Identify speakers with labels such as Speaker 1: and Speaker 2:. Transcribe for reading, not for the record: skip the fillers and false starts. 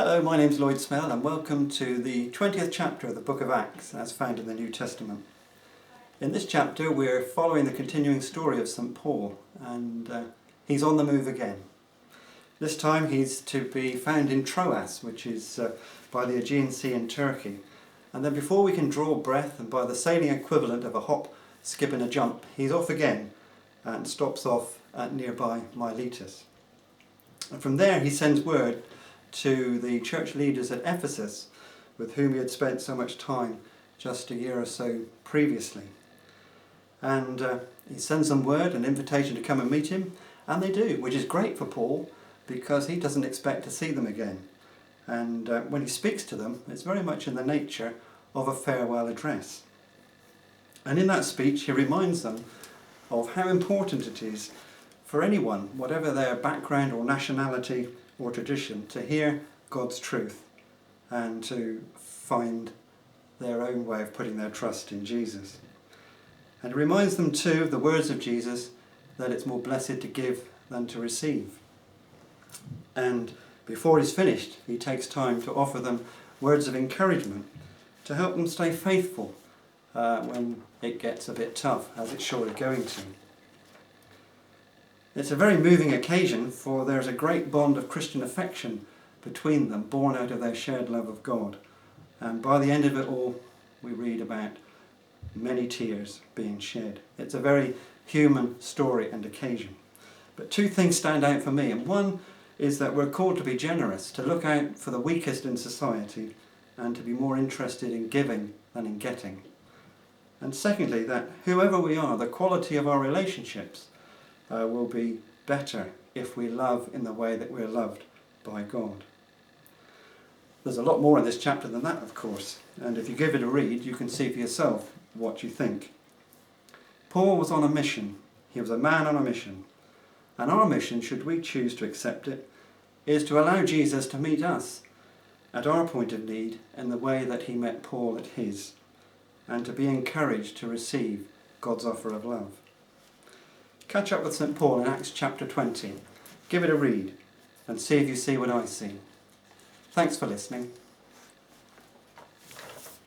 Speaker 1: Hello, my name's Lloyd Smale and welcome to the 20th chapter of the book of Acts as found in the New Testament. In this chapter we're following the continuing story of St. Paul and he's on the move again. This time he's to be found in Troas, which is by the Aegean Sea in Turkey. And then before we can draw breath and by the sailing equivalent of a hop, skip and a jump, he's off again and stops off at nearby Miletus. And from there he sends word to the church leaders at Ephesus, with whom he had spent so much time just a year or so previously. And he sends them word, an invitation to come and meet him, and they do, which is great for Paul because he doesn't expect to see them again. And when he speaks to them, it's very much in the nature of a farewell address. And in that speech he reminds them of how important it is for anyone, whatever their background or nationality or tradition, to hear God's truth and to find their own way of putting their trust in Jesus. And it reminds them too of the words of Jesus that it's more blessed to give than to receive. And before he's finished, he takes time to offer them words of encouragement to help them stay faithful when it gets a bit tough, as it's surely going to. It's a very moving occasion, for there's a great bond of Christian affection between them, born out of their shared love of God. And by the end of it all, we read about many tears being shed. It's a very human story and occasion. But two things stand out for me, and one is that we're called to be generous, to look out for the weakest in society, and to be more interested in giving than in getting. And secondly, that whoever we are, the quality of our relationships will be better if we love in the way that we're loved by God. There's a lot more in this chapter than that, of course, and if you give it a read, you can see for yourself what you think. Paul was on a mission. He was a man on a mission. And our mission, should we choose to accept it, is to allow Jesus to meet us at our point of need in the way that he met Paul at his, and to be encouraged to receive God's offer of love. Catch up with St. Paul in Acts chapter 20. Give it a read and see if you see what I see. Thanks for listening.